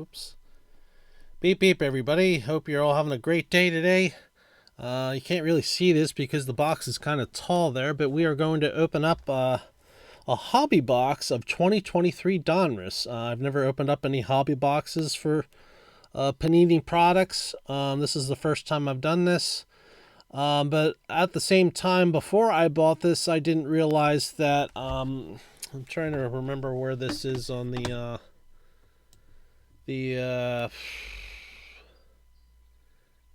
Whoops. Beep beep everybody. Hope you're all having a great day today. You can't really see this because the box is kind of tall there, but we are going to open up a hobby box of 2023 Donruss. I've never opened up any hobby boxes for Panini products. This is the first time I've done this. But at the same time, before I bought this, I didn't realize that, I'm trying to remember where this is on the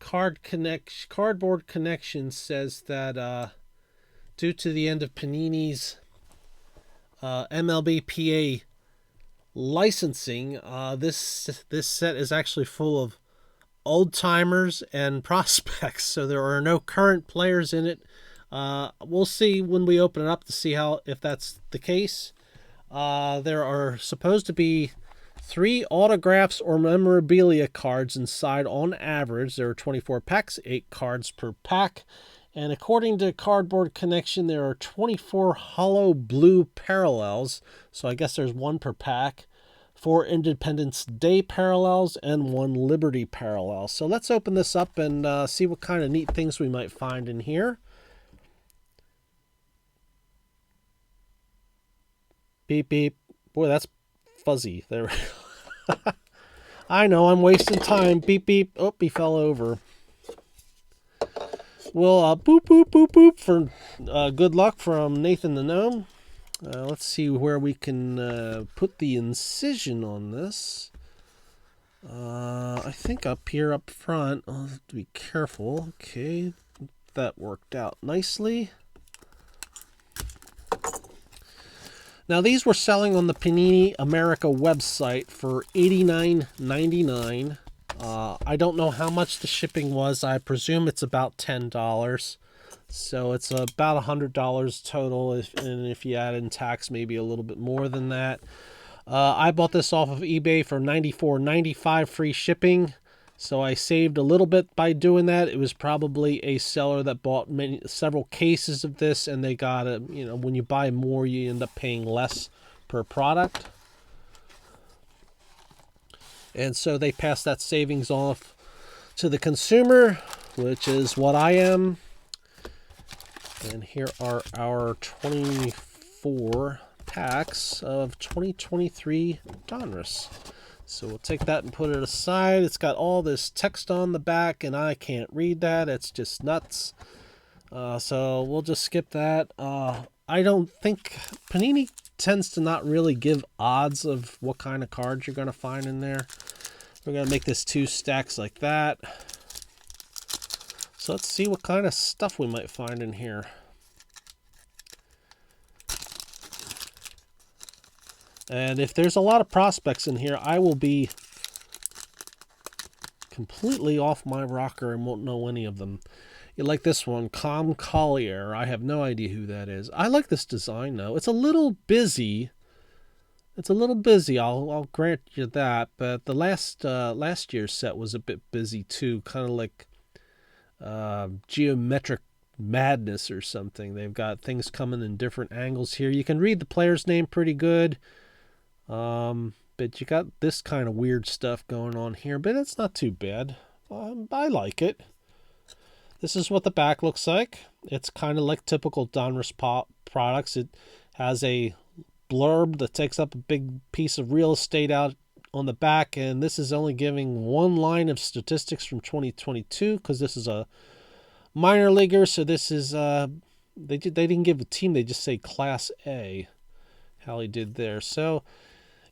cardboard connection says that due to the end of Panini's MLBPA licensing, this set is actually full of old timers and prospects, so there are no current players in it. We'll see when we open it up to see if that's the case. There are supposed to be 3 autographs or memorabilia cards inside on average. There are 24 packs, 8 cards per pack. And according to Cardboard Connection, there are 24 hollow blue parallels. So I guess there's 1 per pack. 4 Independence Day parallels and 1 Liberty parallel. So let's open this up and see what kind of neat things we might find in here. Beep, beep. Boy, that's fuzzy. There. I know, I'm wasting time. Beep, beep. Oh, he fell over. Well, boop, boop, boop, boop for good luck from Nathan the Gnome. Let's see where we can put the incision on this. I think up here up front. I'll have to be careful. Okay, that worked out nicely. Now, these were selling on the Panini America website for $89.99. I don't know how much the shipping was. I presume it's about $10. So it's about $100 total, and if you add in tax, maybe a little bit more than that. I bought this off of eBay for $94.95 free shipping. So I saved a little bit by doing that. It was probably a seller that bought several cases of this, and they got it. You know, when you buy more, you end up paying less per product. And so they pass that savings off to the consumer, which is what I am. And here are our 24 packs of 2023 Donruss. So we'll take that and put it aside. It's got all this text on the back, and I can't read that. It's just nuts. So we'll just skip that. I don't think Panini tends to not really give odds of what kind of cards you're going to find in there. We're going to make this 2 stacks like that. So let's see what kind of stuff we might find in here. And if there's a lot of prospects in here, I will be completely off my rocker and won't know any of them. You like this one, Com Collier. I have no idea who that is. I like this design, though. It's a little busy. I'll grant you that. But the last year's set was a bit busy, too. Kind of like Geometric Madness or something. They've got things coming in different angles here. You can read the player's name pretty good. But you got this kind of weird stuff going on here, but it's not too bad. I like it. This is what the back looks like. It's kind of like typical Donruss products. It has a blurb that takes up a big piece of real estate out on the back, and this is only giving 1 line of statistics from 2022 because this is a minor leaguer. So this is they didn't give a team, they just say Class A. How he did there. So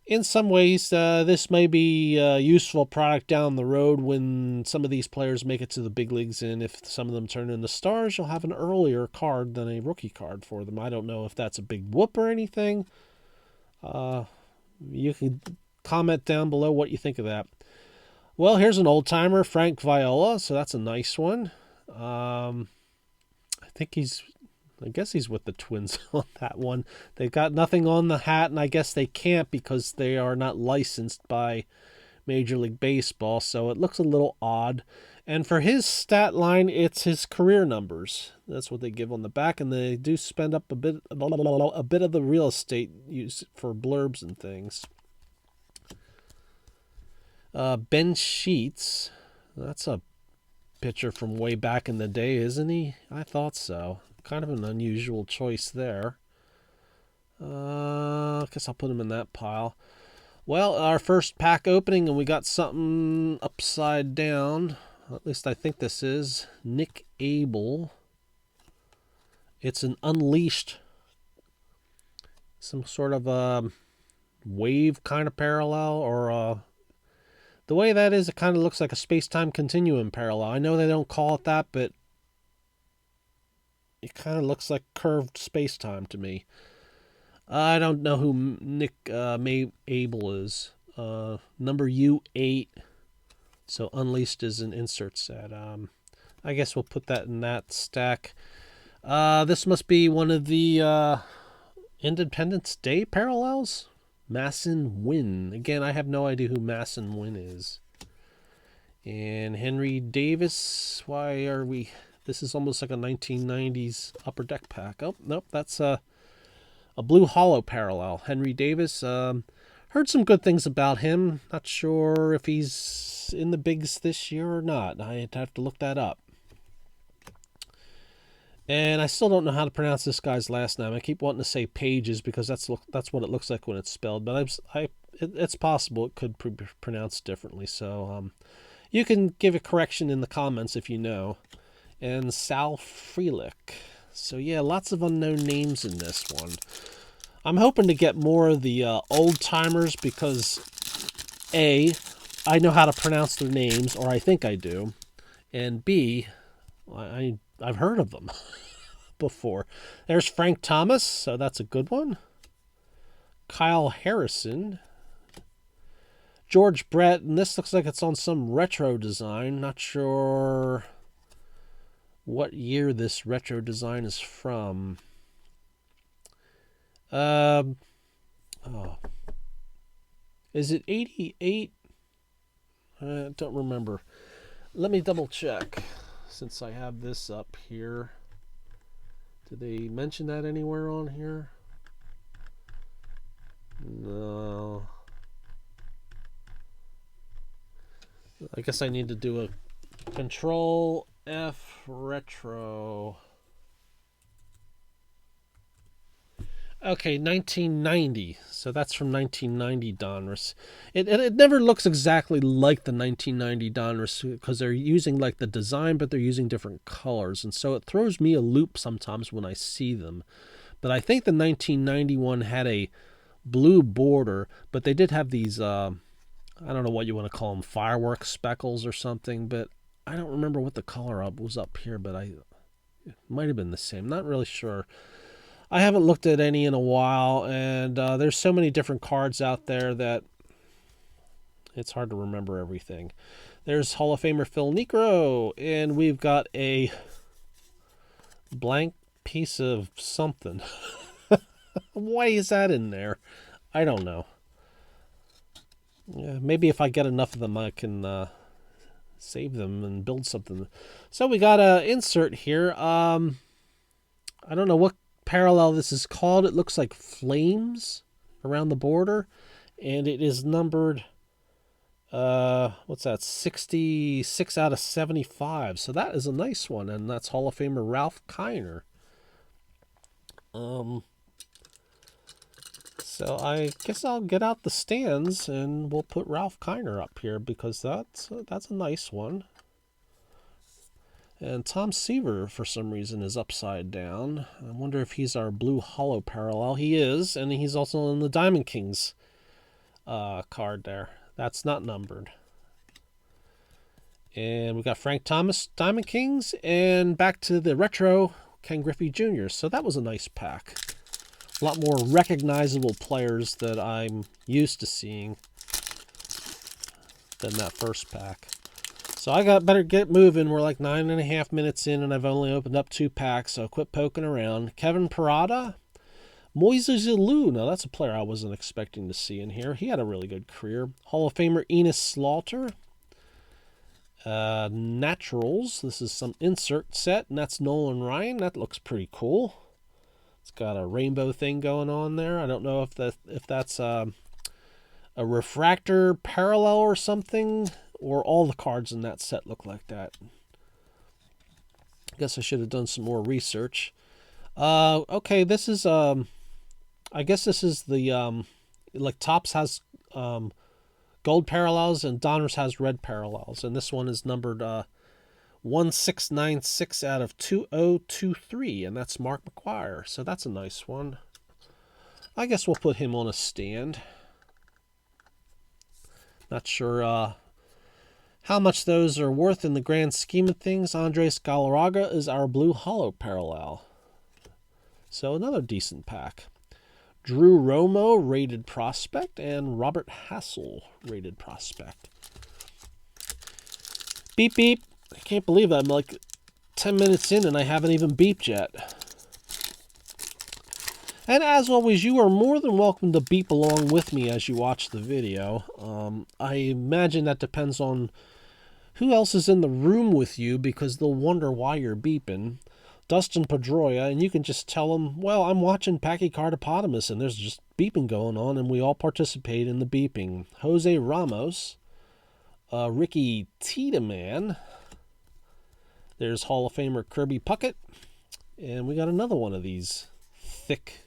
in some ways, this may be a useful product down the road when some of these players make it to the big leagues, and if some of them turn into stars, you'll have an earlier card than a rookie card for them. I don't know if that's a big whoop or anything. You can comment down below what you think of that. Well, here's an old-timer, Frank Viola, so that's a nice one. I guess he's with the Twins on that one. They've got nothing on the hat, and I guess they can't because they are not licensed by Major League Baseball, so it looks a little odd. And for his stat line, it's his career numbers. That's what they give on the back, and they do spend up a bit of the real estate used for blurbs and things. Ben Sheets. That's a pitcher from way back in the day, isn't he? I thought so. Kind of an unusual choice there. I guess I'll put him in that pile. Well, our first pack opening, and we got something upside down. At least I think this is Nick Abel. It's an Unleashed, some sort of wave kind of parallel, or the way that is, it kind of looks like a space-time continuum parallel. I know they don't call it that, but it kind of looks like curved space-time to me. I don't know who Nick Abel is. Number U8. So Unleashed is an insert set. I guess we'll put that in that stack. This must be one of the Independence Day parallels. Masson Wynn. Again, I have no idea who Masson Wynn is. And Henry Davis. Why are we... This is almost like a 1990s Upper Deck pack. Oh, nope, that's a Blue Hollow parallel. Henry Davis. Heard some good things about him. Not sure if he's in the bigs this year or not. I'd have to look that up. And I still don't know how to pronounce this guy's last name. I keep wanting to say Pages because that's what it looks like when it's spelled. But it's possible it could be pronounced differently. So you can give a correction in the comments if you know. And Sal Freelick. So yeah, lots of unknown names in this one. I'm hoping to get more of the old timers because A, I know how to pronounce their names, or I think I do, and B, I've heard of them before. There's Frank Thomas, so that's a good one. Kyle Harrison. George Brett, and this looks like it's on some retro design. Not sure what year this retro design is from. Is it 88? I don't remember. Let me double check since I have this up here. Did they mention that anywhere on here? No. I guess I need to do a Control F retro. Okay, 1990. So that's from 1990 Donruss. It never looks exactly like the 1990 Donruss because they're using like the design, but they're using different colors. And so it throws me a loop sometimes when I see them. But I think the 1991 had a blue border, but they did have these, I don't know what you want to call them, fireworks speckles or something. But I don't remember what the color was up here, but it might have been the same. Not really sure. I haven't looked at any in a while, and there's so many different cards out there that it's hard to remember everything. There's Hall of Famer Phil Niekro, and we've got a blank piece of something. Why is that in there? I don't know. Yeah, maybe if I get enough of them, I can save them and build something. So we got an insert here. I don't know what parallel this is called. It looks like flames around the border, and it is numbered what's that, 66 out of 75. So that is a nice one, and that's Hall of Famer Ralph Kiner. So I guess I'll get out the stands and we'll put Ralph Kiner up here because that's a nice one. And Tom Seaver, for some reason, is upside down. I wonder if he's our Blue Hollow parallel. He is, and he's also in the Diamond Kings card there. That's not numbered. And we got Frank Thomas, Diamond Kings, and back to the retro Ken Griffey Jr. So that was a nice pack. A lot more recognizable players that I'm used to seeing than that first pack. So I better get moving. We're like 9.5 minutes in, and I've only opened up 2 packs, so quit poking around. Kevin Parada, Moises Alou. Now, that's a player I wasn't expecting to see in here. He had a really good career. Hall of Famer Enos Slaughter. Naturals. This is some insert set, and that's Nolan Ryan. That looks pretty cool. It's got a rainbow thing going on there. I don't know if that's a refractor parallel or something, or all the cards in that set look like that. I guess I should have done some more research. Okay, this is I guess this is the like Topps has gold parallels and Donruss has red parallels, and this one is numbered 1696 out of 2023, and that's Mark McGwire. So that's a nice one. I guess we'll put him on a stand. Not sure how much those are worth in the grand scheme of things. Andres Galarraga is our blue hollow parallel. So another decent pack. Drew Romo, rated prospect, and Robert Hassel, rated prospect. Beep, beep. I can't believe I'm like 10 minutes in and I haven't even beeped yet. And as always, you are more than welcome to beep along with me as you watch the video. I imagine that depends on who else is in the room with you, because they'll wonder why you're beeping. Dustin Pedroia, and you can just tell them, well, I'm watching Pachycardopotamus, and there's just beeping going on, and we all participate in the beeping. Jose Ramos, Ricky Tiedemann, there's Hall of Famer Kirby Puckett, and we got another one of these thick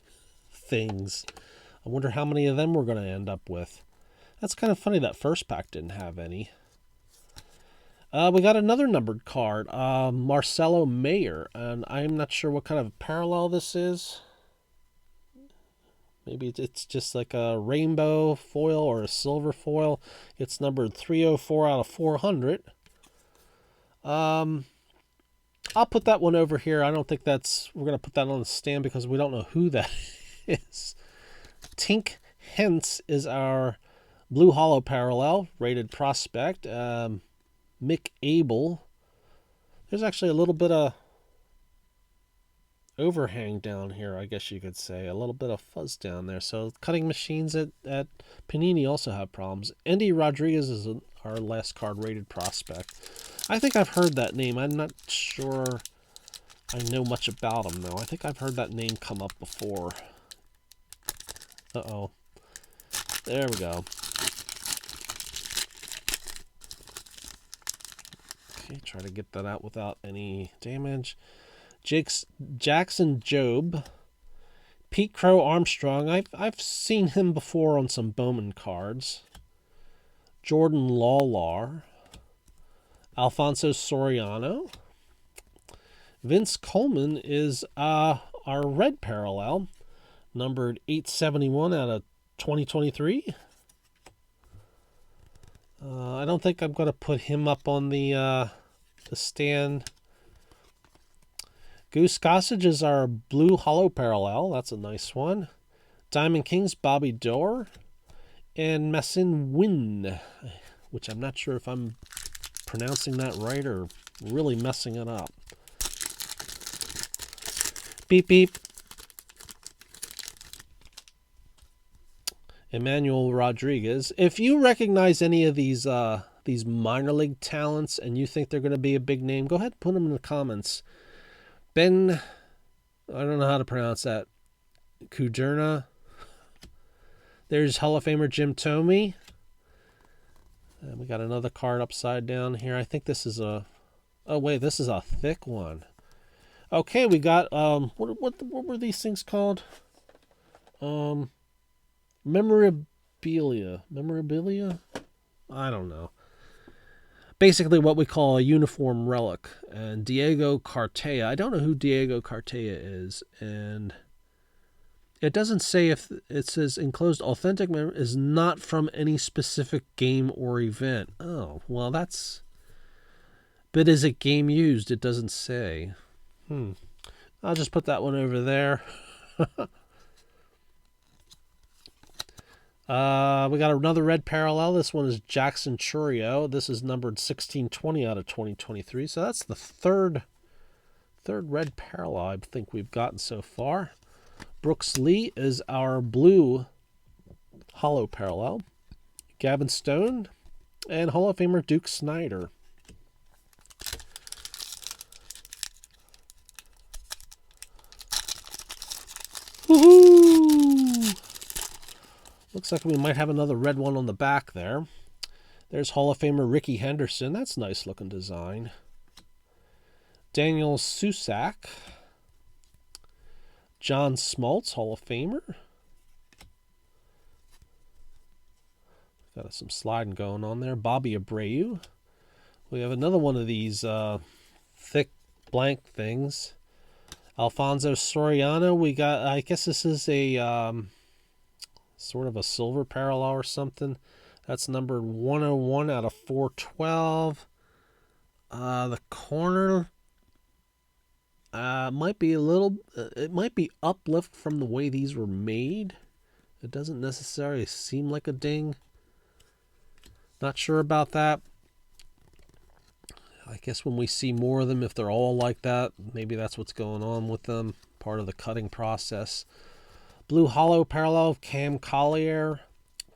things. I wonder how many of them we're going to end up with. That's kind of funny that first pack didn't have any. We got another numbered card, Marcelo Mayer, and I'm not sure what kind of parallel this is. Maybe it's just like a rainbow foil or a silver foil. It's numbered 304 out of 400. I'll put that one over here. I don't think we're going to put that on the stand because we don't know who that is. Tink Hence is our blue hollow parallel, rated prospect. Mick Abel. There's actually a little bit of overhang down here, I guess you could say. A little bit of fuzz down there. So cutting machines at Panini also have problems. Andy Rodriguez is our last card, rated prospect. I think I've heard that name. I'm not sure I know much about him, though. I think I've heard that name come up before. Uh-oh. There we go. Okay, try to get that out without any damage. Jackson Jobe. Pete Crow Armstrong. I've seen him before on some Bowman cards. Jordan Lawlar. Alfonso Soriano. Vince Coleman is our red parallel, numbered 871 out of 2023. I don't think I'm going to put him up on the stand. Goose Gossage is our blue hollow parallel. That's a nice one. Diamond Kings, Bobby Dorr. And Messin Win, which I'm not sure if I'm pronouncing that right or really messing it up. Beep, beep. Emmanuel Rodriguez. If you recognize any of these minor league talents and you think they're going to be a big name, go ahead and put them in the comments. Ben, I don't know how to pronounce that. Kuderna. There's Hall of Famer Jim Thome. And we got another card upside down here. I think this is a... Oh, wait, this is a thick one. Okay, we got... What were these things called? Memorabilia. Memorabilia? I don't know. Basically what we call a uniform relic. And Diego Cartaya. I don't know who Diego Cartaya is. And it doesn't say if... It says enclosed authentic is not from any specific game or event. Oh, well that's... But is it game used? It doesn't say. I'll just put that one over there. We got another red parallel. This one is Jackson Churio. This is numbered 1620 out of 2023. So that's the third red parallel I think we've gotten so far. Brooks Lee is our blue hollow parallel. Gavin Stone and Hall of Famer Duke Snider. Woohoo! Looks like we might have another red one on the back there. There's Hall of Famer Ricky Henderson. That's a nice looking design. Daniel Susak. John Smoltz, Hall of Famer. Got some sliding going on there. Bobby Abreu. We have another one of these thick blank things. Alfonso Soriano. We got, I guess this is a sort of a silver parallel or something. That's numbered 101 out of 412. The corner might be a little, it might be uplift from the way these were made. It doesn't necessarily seem like a ding. Not sure about that. I guess when we see more of them, if they're all like that, maybe that's what's going on with them. Part of the cutting process. Blue Hollow parallel of Cam Collier,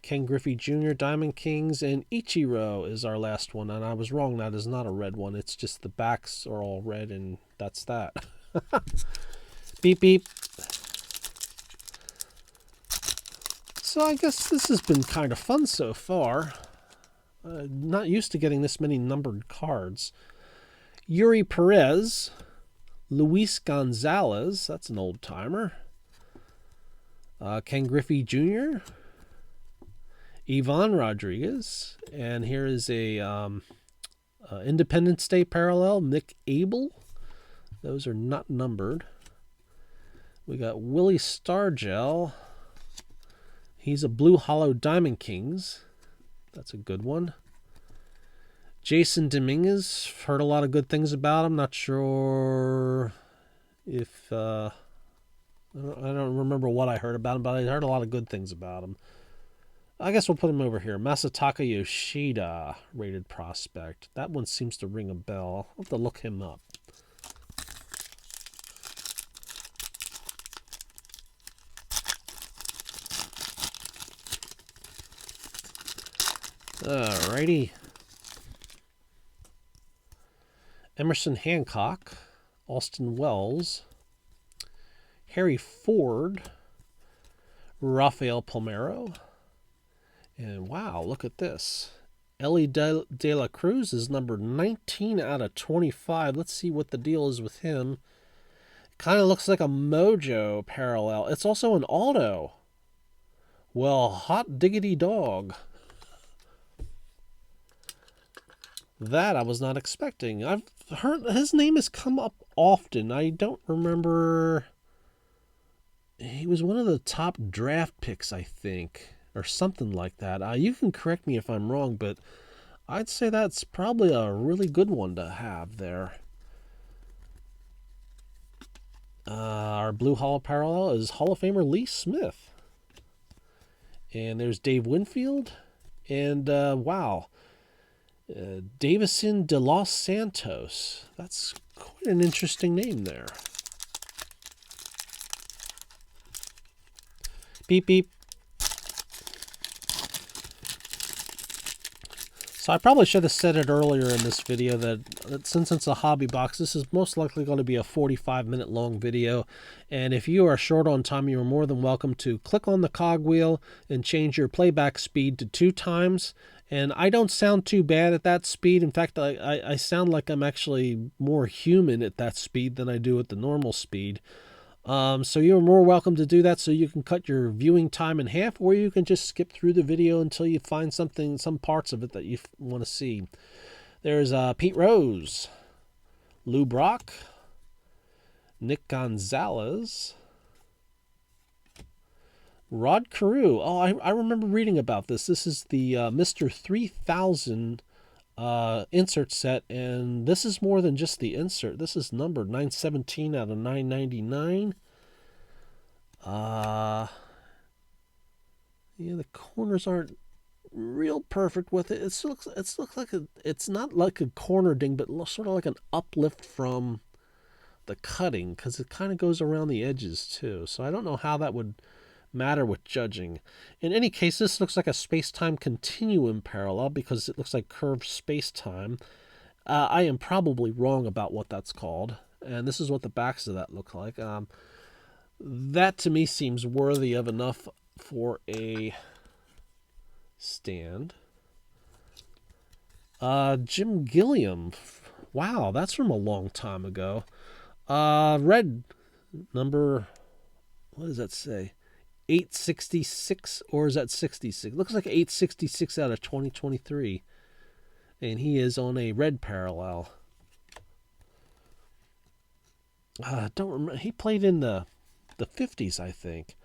Ken Griffey Jr., Diamond Kings, and Ichiro is our last one. And I was wrong, that is not a red one. It's just the backs are all red, and that's that. Beep, beep. So I guess this has been kind of fun so far. Not used to getting this many numbered cards. Yuri Perez, Luis Gonzalez, that's an old timer. Ken Griffey Jr., Ivan Rodriguez, and here is a Independence Day parallel, Nick Abel. Those are not numbered. We got Willie Stargell. He's a Blue Hollow Diamond Kings. That's a good one. Jason Dominguez, heard a lot of good things about him. Not sure if I don't remember what I heard about him, but I heard a lot of good things about him. I guess we'll put him over here. Masataka Yoshida, rated prospect. That one seems to ring a bell. I'll have to look him up. Alrighty. Emerson Hancock, Austin Wells, Harry Ford, Rafael Palmeiro, and wow, look at this. ELLY de la CRUZ is numbered 19 out of 25. Let's see what the deal is with him. Kind of looks like a Mojo parallel. It's also an auto. Well, hot diggity dog. That I was not expecting. I've heard his name has come up often. I don't remember. He was one of the top draft picks, I think, or something like that. You can correct me if I'm wrong, but I'd say that's probably a really good one to have there. Our Blue Hollow parallel is Hall of Famer Lee Smith. And there's Dave Winfield. And wow. Davison de Los Santos. That's quite an interesting name there. Beep, beep. So I probably should have said it earlier in this video that since it's a hobby box, this is most likely going to be a 45-minute long video. And if you are short on time, you are more than welcome to click on the cogwheel and change your playback speed to 2 times. And I don't sound too bad at that speed. In fact, I sound like I'm actually more human at that speed than I do at the normal speed. So you're more welcome to do that, so you can cut your viewing time in half, or you can just skip through the video until you find something, some parts of it that you want to see. There's Pete Rose, Lou Brock, Nick Gonzalez, Rod Carew. Oh, I remember reading about this. This is the Mr. 3000 insert set, and this is more than just the insert. This is numbered 917 out of 999. Yeah, the corners aren't real perfect with it. It looks like it's not like a corner ding, but sort of like an uplift from the cutting, because it kind of goes around the edges too. So I don't know how that would matter with judging. In any case, this looks like a space-time continuum parallel because it looks like curved space-time. I am probably wrong about what that's called, and this is what the backs of that look like. That to me seems worthy of enough for a stand. Jim Gilliam. Wow, that's from a long time ago. Red number, what does that say? 866, or is that 66? Looks like 866 out of 2023. And he is on a red parallel. Don't remember. He played in the 50s, I think.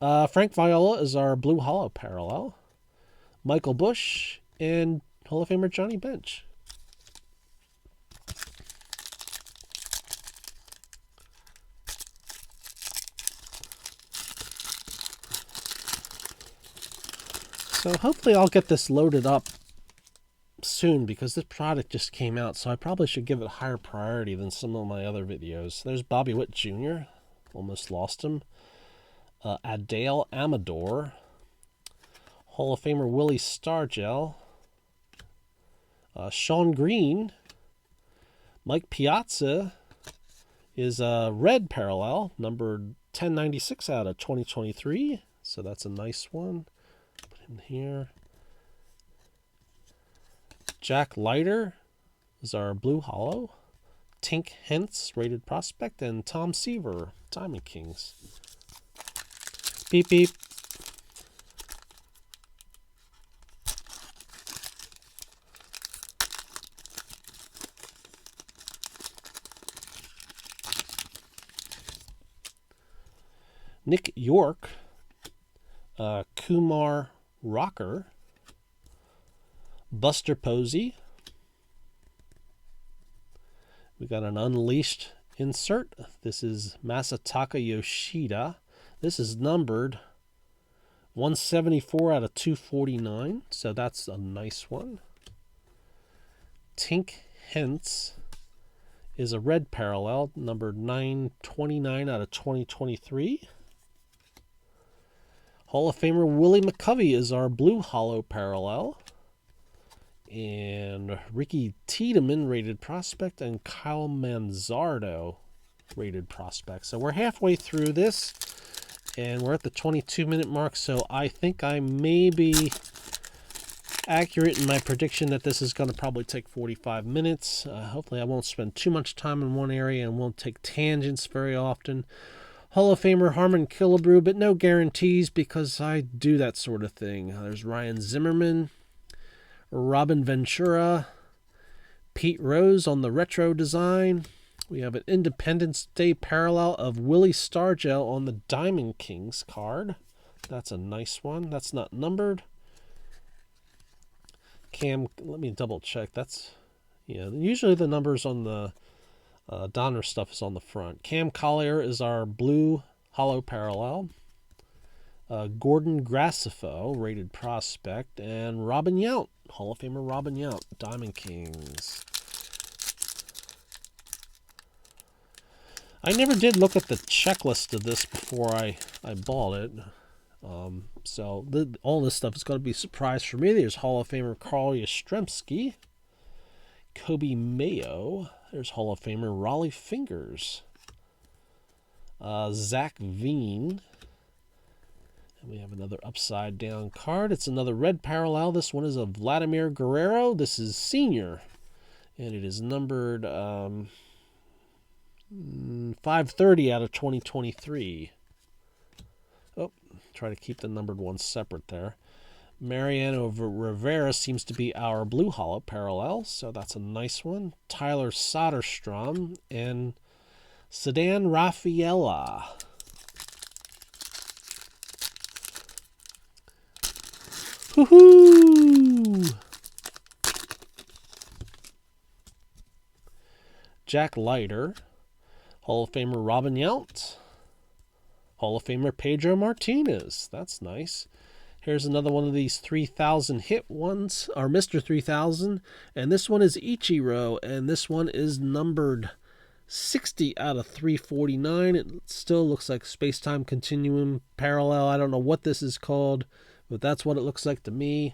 Frank Viola is our blue hollow parallel. Michael Bush and Hall of Famer Johnny Bench. So hopefully I'll get this loaded up soon, because this product just came out, so I probably should give it higher priority than some of my other videos. There's Bobby Witt Jr. Almost lost him. Adael Amador. Hall of Famer Willie Stargell. Sean Green. Mike Piazza is a red parallel, numbered 1096 out of 2023. So that's a nice one. Put him here. Jack Leiter is our blue hollow. Tink Hentz, rated prospect, and Tom Seaver, Diamond Kings. Beep beep. Nick York, Kumar Rocker, Buster Posey. We got an unleashed insert. This is Masataka Yoshida. This is numbered 174 out of 249, so that's a nice one. Tink Hentz is a red parallel, numbered 929 out of 2023. Hall of Famer Willie McCovey is our blue hollow parallel. And Ricky Tiedemann, rated prospect, and Kyle Manzardo, rated prospect. So we're halfway through this, and we're at the 22-minute mark, so I think I may be accurate in my prediction that this is going to probably take 45 minutes. Hopefully I won't spend too much time in one area and won't take tangents very often. Hall of Famer Harmon Killebrew, but no guarantees because I do that sort of thing. There's Ryan Zimmerman, Robin Ventura, Pete Rose on the retro design. We have an Independence Day parallel of Willie Stargell on the Diamond Kings card. That's a nice one. That's not numbered. Cam, let me double check. That's, yeah, usually the numbers on the Donruss stuff is on the front. Cam Collier is our blue hollow parallel. Gordon Grassifo, rated prospect, and Robin Yount, Hall of Famer Robin Yount, Diamond Kings. I never did look at the checklist of this before I bought it. So all this stuff is going to be a surprise for me. There's Hall of Famer Carl Yastrzemski, Kobe Mayo. There's Hall of Famer Raleigh Fingers, Zach Veen. And we have another upside down card. It's another red parallel. This one is a Vladimir Guerrero. This is senior, and it is numbered 530 out of 2023. Oh, try to keep the numbered ones separate there. Mariano Rivera seems to be our blue hollow parallel, so that's a nice one. Tyler Soderstrom and Sedan Rafaela. Woohoo! Jack Leiter, Hall of Famer Robin Yount, Hall of Famer Pedro Martinez. That's nice. Here's another one of these 3,000 hit ones, or Mr. 3000, and this one is Ichiro, and this one is numbered 60 out of 349. It still looks like Space-Time Continuum parallel. I don't know what this is called, but that's what it looks like to me.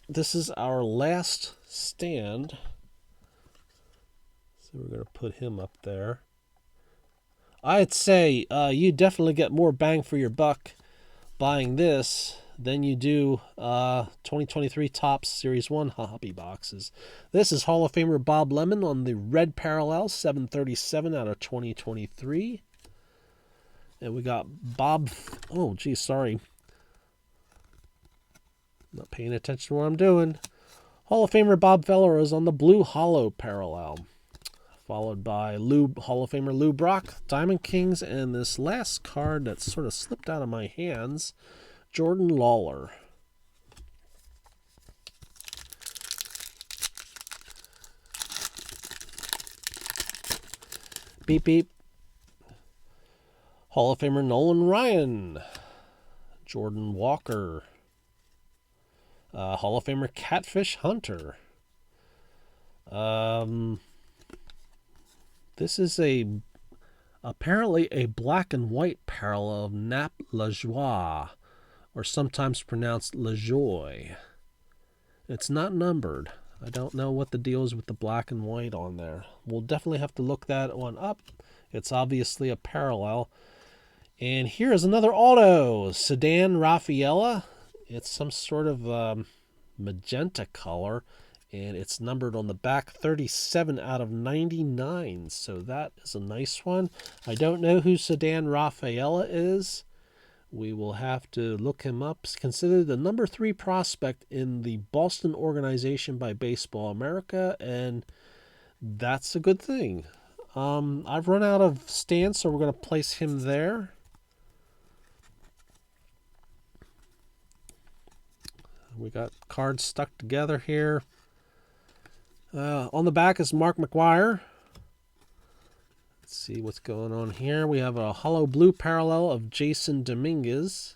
This is our last stand. So we're going to put him up there. I'd say you definitely get more bang for your buck buying this than you do 2023 Topps Series 1 hobby boxes. This is Hall of Famer Bob Lemon on the red parallel, 737 out of 2023. And we got Bob... Oh, geez, sorry. Not paying attention to what I'm doing. Hall of Famer Bob Feller is on the blue hollow parallel. Followed by Hall of Famer Lou Brock, Diamond Kings, and this last card that sort of slipped out of my hands, Jordan Lawler. Beep, beep. Hall of Famer Nolan Ryan, Jordan Walker, Hall of Famer Catfish Hunter. This is apparently a black and white parallel of Nap Lajoie, or sometimes pronounced LaJoie. It's not numbered. I don't know what the deal is with the black and white on there. We'll definitely have to look that one up. It's obviously a parallel. And here is another auto, Sedan Raffaella. It's some sort of magenta color. And it's numbered on the back, 37 out of 99. So that is a nice one. I don't know who Sedan Raffaella is. We will have to look him up. Considered the number 3 prospect in the Boston organization by Baseball America. And that's a good thing. I've run out of stands, so we're going to place him there. We got cards stuck together here. On the back is Mark McGwire. Let's see what's going on here. We have a hollow blue parallel of Jason Dominguez.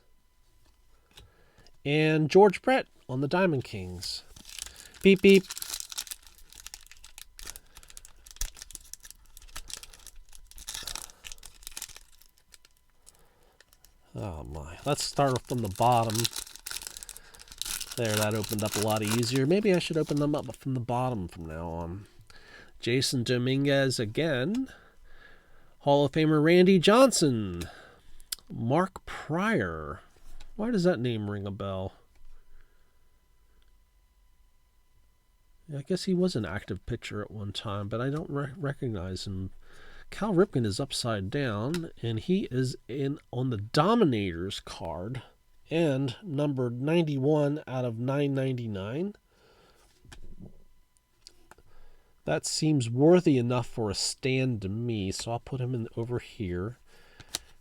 And George Brett on the Diamond Kings. Beep, beep. Oh my. Let's start from the bottom. There, that opened up a lot easier. Maybe I should open them up from the bottom from now on. Jason Dominguez again. Hall of Famer Randy Johnson. Mark Pryor. Why does that name ring a bell? I guess he was an active pitcher at one time, but I don't recognize him. Cal Ripken is upside down, and he is on the Dominators card. And numbered 91 out of 999. That seems worthy enough for a stand to me, so I'll put him in over here.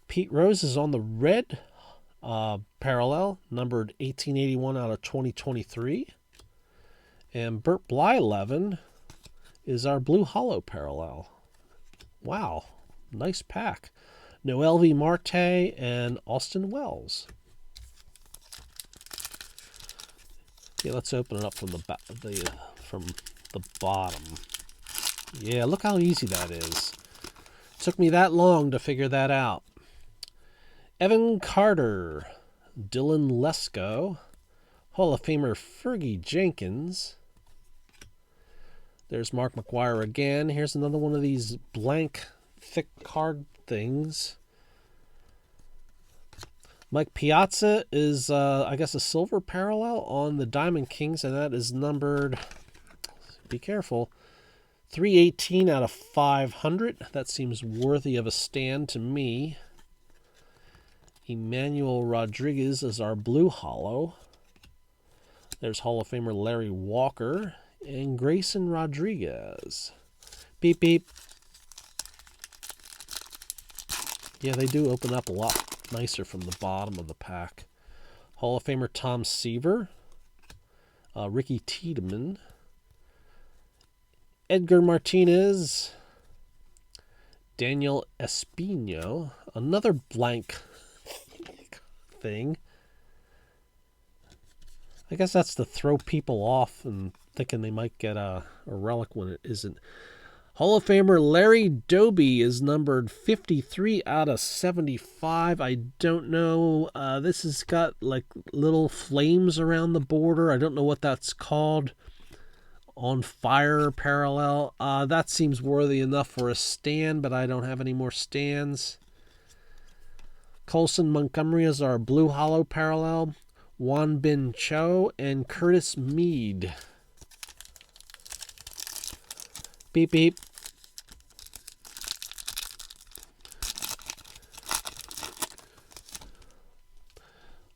Pete Rose is on the red parallel, numbered 1881 out of 2023. And Bert Blyleven is our blue hollow parallel. Wow, nice pack. Noelvi Marte and Austin Wells. Okay, let's open it up from the bottom. Yeah, look how easy that is. Took me that long to figure that out. Evan Carter, Dylan Lesko, Hall of Famer Fergie Jenkins. There's Mark McGwire again. Here's another one of these blank, thick card things. Mike Piazza is, I guess, a silver parallel on the Diamond Kings, and that is numbered, be careful, 318 out of 500. That seems worthy of a stand to me. Emmanuel Rodriguez is our blue hollow. There's Hall of Famer Larry Walker and Grayson Rodriguez. Beep, beep. Yeah, they do open up a lot nicer from the bottom of the pack. Hall of Famer Tom Seaver, Ricky Tiedemann, Edgar Martinez, Daniel Espino, another blank thing. I guess that's to throw people off and thinking they might get a relic when it isn't. Hall of Famer Larry Doby is numbered 53 out of 75. I don't know. This has got like little flames around the border. I don't know what that's called. On fire parallel. That seems worthy enough for a stand, but I don't have any more stands. Colson Montgomery is our blue hollow parallel. Wan Bin Cho and Curtis Mead. Beep, beep.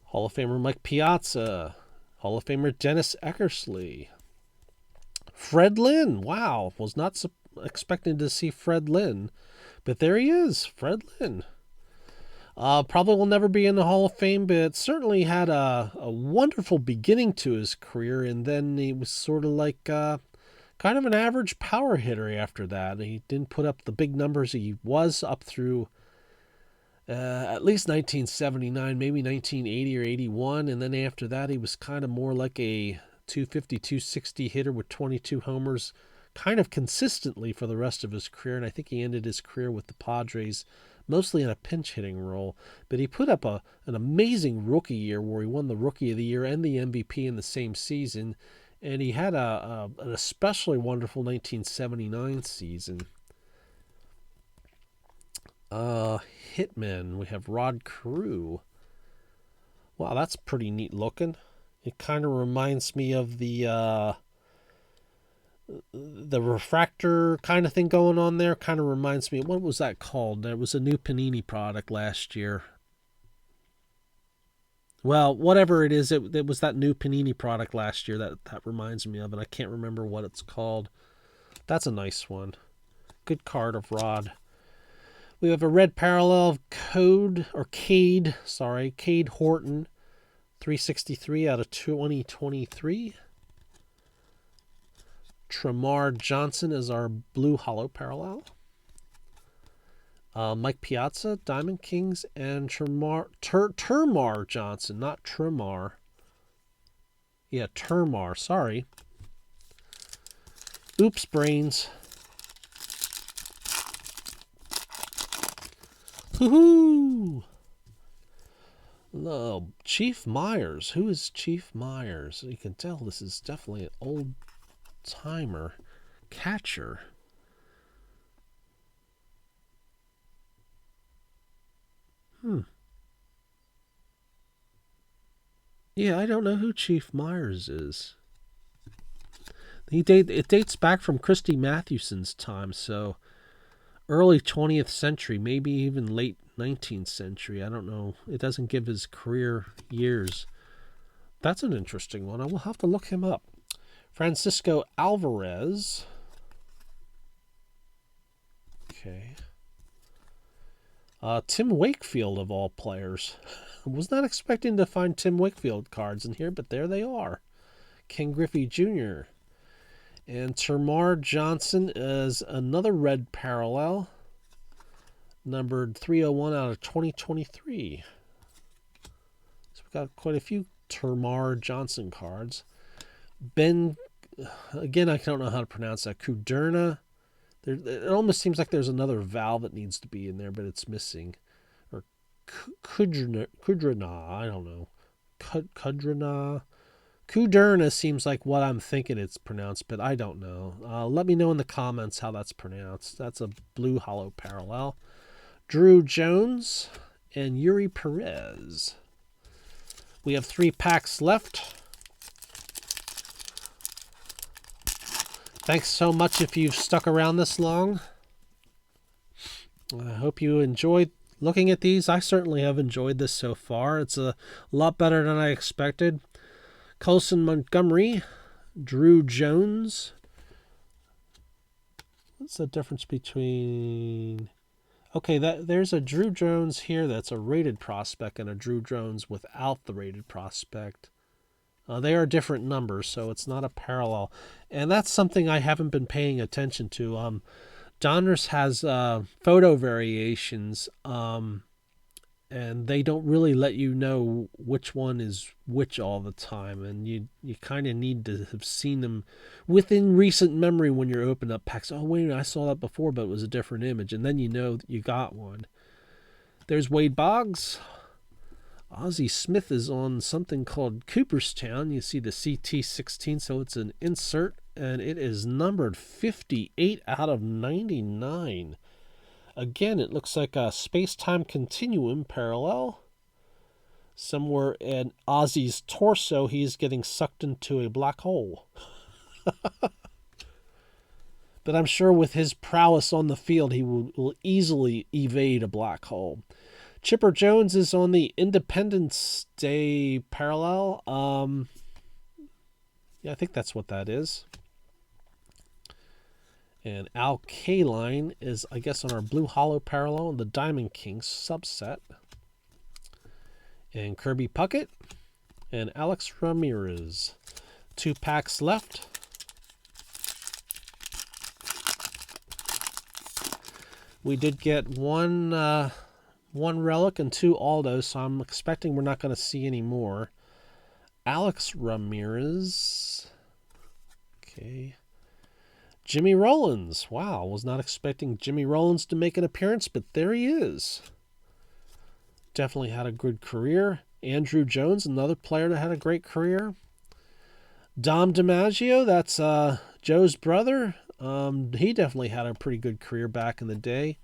Hall of Famer Mike Piazza. Hall of Famer Dennis Eckersley. Fred Lynn. Wow. Was not expecting to see Fred Lynn. But there he is. Fred Lynn. Probably will never be in the Hall of Fame, but certainly had a wonderful beginning to his career. And then he was sort of like kind of an average power hitter after that. He didn't put up the big numbers he was up through at least 1979, maybe 1980 or 81. And then after that, he was kind of more like a 250, 260 hitter with 22 homers kind of consistently for the rest of his career. And I think he ended his career with the Padres mostly in a pinch hitting role. But he put up an amazing rookie year where he won the Rookie of the Year and the MVP in the same season. And he had an especially wonderful 1979 season. Hitman, we have Rod Carew. Wow, that's pretty neat looking. It kind of reminds me of the refractor kind of thing going on there. Kind of reminds me, what was that called? There was a new Panini product last year. Well, whatever it is, it was that new Panini product last year that reminds me of it. I can't remember what it's called. That's a nice one. Good card of Rod. We have a red parallel of Cade Horton, 363 out of 2023. Tremar Johnson is our blue hollow parallel. Mike Piazza, Diamond Kings, and Termar Johnson, not Tremar. Yeah, Termar, sorry. Oops, brains. Woohoo! Oh, Chief Myers. Who is Chief Myers? You can tell this is definitely an old-timer catcher. Yeah, I don't know who Chief Myers is. It dates back from Christy Mathewson's time, so early 20th century, maybe even late 19th century. I don't know. It doesn't give his career years. That's an interesting one. I will have to look him up. Francisco Alvarez. Okay. Tim Wakefield, of all players. Was not expecting to find Tim Wakefield cards in here, but there they are. Ken Griffey Jr. And Termar Johnson is another red parallel, numbered 301 out of 2023. So we've got quite a few Termar Johnson cards. Ben, again, I don't know how to pronounce that. Kuderna. It almost seems like there's another vowel that needs to be in there, but it's missing. Or Kudrana, I don't know. Kudrana. Kuderna seems like what I'm thinking it's pronounced, but I don't know. Let me know in the comments how that's pronounced. That's a blue hollow parallel. Drew Jones and Yuri Perez. We have 3 packs left. Thanks so much if you've stuck around this long. I hope you enjoyed looking at these. I certainly have enjoyed this so far. It's a lot better than I expected. Colson Montgomery, Drew Jones. What's the difference between... Okay, there's a Drew Jones here that's a rated prospect and a Drew Jones without the rated prospect. They are different numbers, so it's not a parallel. And that's something I haven't been paying attention to. Donruss has photo variations, and they don't really let you know which one is which all the time. And you kind of need to have seen them within recent memory when you're opening up packs. Oh, wait, I saw that before, but it was a different image. And then you know that you got one. There's Wade Boggs. Ozzie Smith is on something called Cooperstown. You see the CT16, so it's an insert, and it is numbered 58 out of 99. Again, it looks like a space-time continuum parallel. Somewhere in Ozzy's torso, he's getting sucked into a black hole. But I'm sure with his prowess on the field, he will easily evade a black hole. Chipper Jones is on the Independence Day parallel. Yeah, I think that's what that is. And Al Kaline is, I guess, on our Blue Hollow parallel in the Diamond Kings subset. And Kirby Puckett and Alex Ramirez. 2 packs left. We did get one relic and 2 Aldos, so I'm expecting we're not going to see any more. Alex Ramirez. Okay. Jimmy Rollins. Wow, was not expecting Jimmy Rollins to make an appearance, but there he is. Definitely had a good career. Andrew Jones, another player that had a great career. Dom DiMaggio, that's Joe's brother. He definitely had a pretty good career back in the day.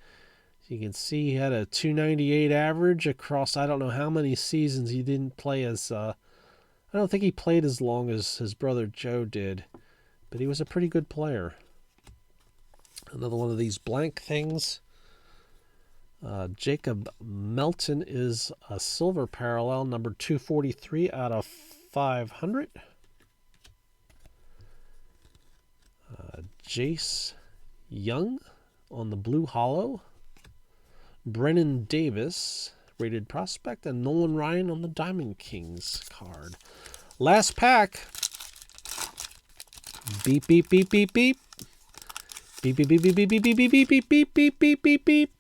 You can see he had a 298 average across I don't know how many seasons. He didn't play as... I don't think he played as long as his brother Joe did. But he was a pretty good player. Another one of these blank things. Jacob Melton is a silver parallel, number 243 out of 500. Jace Young on the Blue Hollow. Brennan Davis, rated prospect, and Nolan Ryan on the Diamond Kings card. Last pack. Beep, beep, beep, beep, beep. Beep, beep, beep, beep, beep, beep, beep, beep, beep, beep, beep, beep, beep, beep, beep.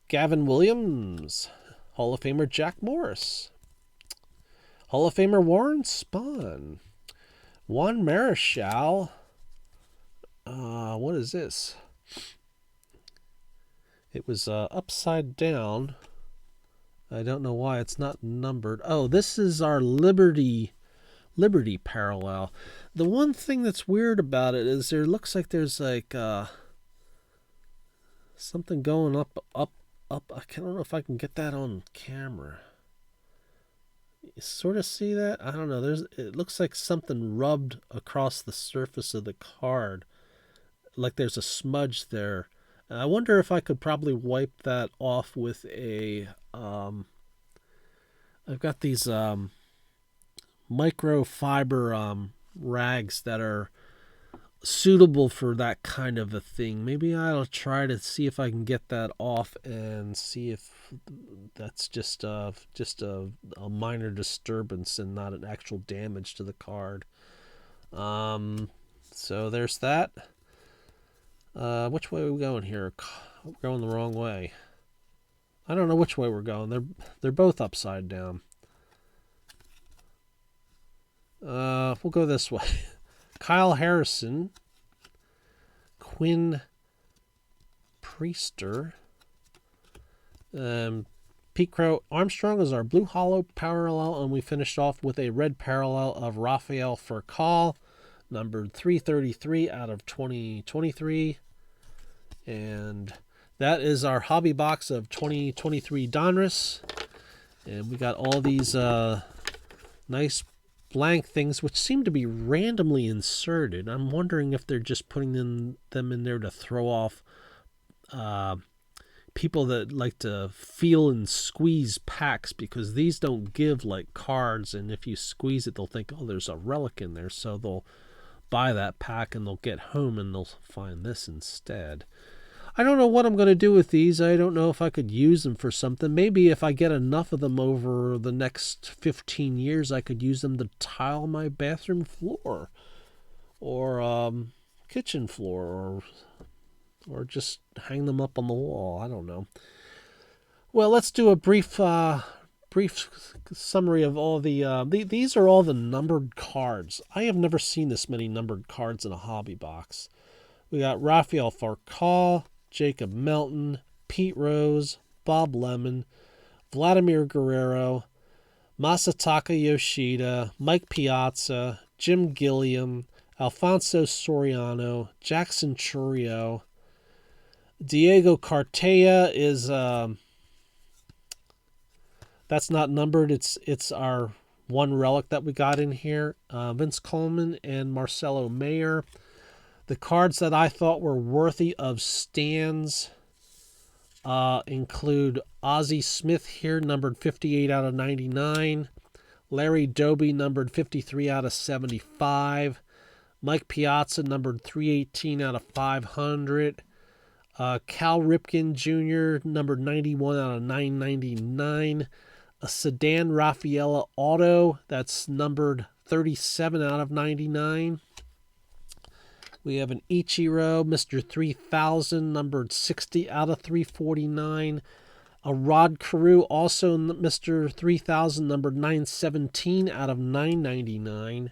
Gavin Williams. Hall of Famer Jack Morris. Hall of Famer Warren Spahn. Juan Marichal. What is this? It was upside down. I don't know why it's not numbered. Oh, this is our Liberty parallel. The one thing that's weird about it is there looks like there's like something going up. I don't know if I can get that on camera. You sort of see that? I don't know. It looks like something rubbed across the surface of the card. Like there's a smudge there. I wonder if I could probably wipe that off with a... I've got these microfiber rags that are suitable for that kind of a thing. Maybe I'll try to see if I can get that off and see if that's just a minor disturbance and not an actual damage to the card. So there's that. Which way are we going here? We're going the wrong way. I don't know which way we're going. They're both upside down. We'll go this way. Kyle Harrison, Quinn Priester, Pete Crow Armstrong is our Blue Hollow parallel, and we finished off with a red parallel of Rafael Furcal, numbered 333 out of 2023. And that is our hobby box of 2023 Donruss. And we got all these nice blank things which seem to be randomly inserted. I'm wondering if they're just putting them in there to throw off people that like to feel and squeeze packs, because these don't give like cards, and if you squeeze it they'll think, oh, there's a relic in there, so they'll buy that pack and they'll get home and they'll find this instead. I don't know what I'm going to do with these. I don't know if I could use them for something. Maybe if I get enough of them over the next 15 years, I could use them to tile my bathroom floor or kitchen floor or just hang them up on the wall. I don't know. Well, let's do a brief summary of all these are all the numbered cards. I have never seen this many numbered cards in a hobby box. We got Rafael Furcal, Jacob Melton, Pete Rose, Bob Lemon, Vladimir Guerrero, Masataka Yoshida, Mike Piazza, Jim Gilliam, Alfonso Soriano, Jackson Churio, Diego Cartaya is that's not numbered. It's our one relic that we got in here. Vince Coleman and Marcelo Mayer. The cards that I thought were worthy of stands include Ozzie Smith here, numbered 58 out of 99. Larry Doby, numbered 53 out of 75. Mike Piazza, numbered 318 out of 500. Cal Ripken Jr., numbered 91 out of 999. A Sedan Rafaela Auto, that's numbered 37 out of 99. We have an Ichiro, Mr. 3000, numbered 60 out of 349. A Rod Carew, also Mr. 3000, numbered 917 out of 999.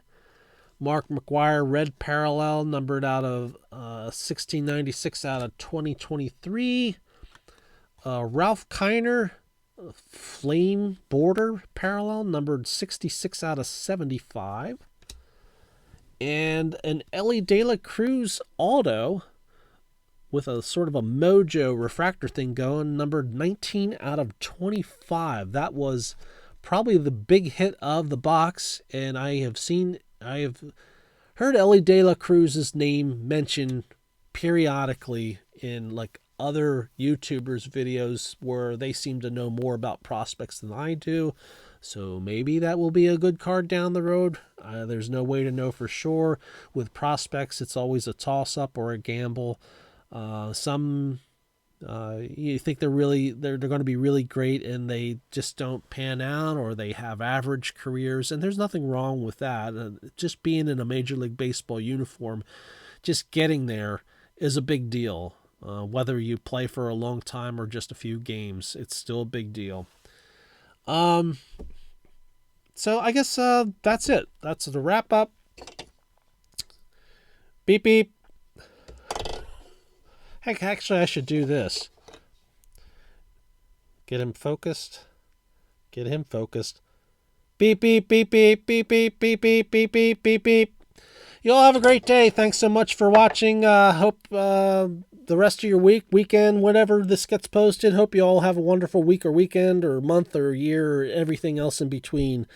Mark McGuire, Red Parallel, numbered out of 1696 out of 2023. Ralph Kiner, Flame Border Parallel, numbered 66 out of 75. And an ELLY De La Cruz Auto with a sort of a mojo refractor thing going, numbered 19 out of 25. That was probably the big hit of the box, and I have heard ELLY De La Cruz's name mentioned periodically in like other YouTubers' videos where they seem to know more about prospects than I do. So maybe that will be a good card down the road. There's no way to know for sure. With prospects, it's always a toss-up or a gamble. Some you think they're going to be really great and they just don't pan out, or they have average careers, and there's nothing wrong with that. Just being in a Major League Baseball uniform, just getting there is a big deal. Whether you play for a long time or just a few games, it's still a big deal. So I guess that's it. That's the wrap up. Beep beep. Heck, actually, I should do this. Get him focused. Get him focused. Beep beep beep beep beep beep beep beep beep beep beep beep. You all have a great day. Thanks so much for watching. Hope the rest of your weekend, whenever this gets posted, hope you all have a wonderful week or weekend or month or year or everything else in between.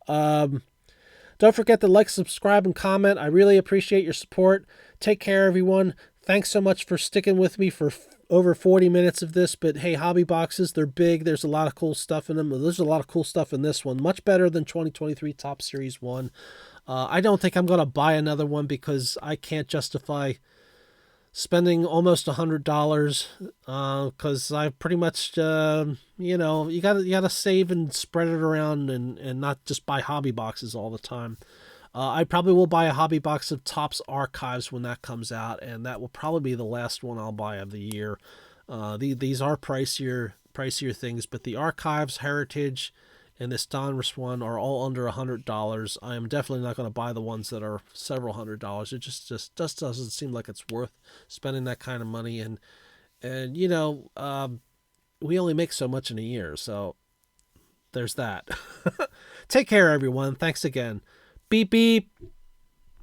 Don't forget to like, subscribe, and comment. I really appreciate your support. Take care, everyone. Thanks so much for sticking with me for over 40 minutes of this. But hey, hobby boxes, they're big. There's a lot of cool stuff in them. There's a lot of cool stuff in this one. Much better than 2023 Top Series 1. I don't think I'm going to buy another one because I can't justify spending almost $100 because I've pretty much, you gotta save and spread it around and not just buy hobby boxes all the time. I probably will buy a hobby box of Topps Archives when that comes out, and that will probably be the last one I'll buy of the year. These are pricier things, but the Archives, Heritage, and this Donruss one are all under $100. I am definitely not going to buy the ones that are several $100s. It just doesn't seem like it's worth spending that kind of money. And we only make so much in a year, so there's that. Take care, everyone. Thanks again. Beep beep.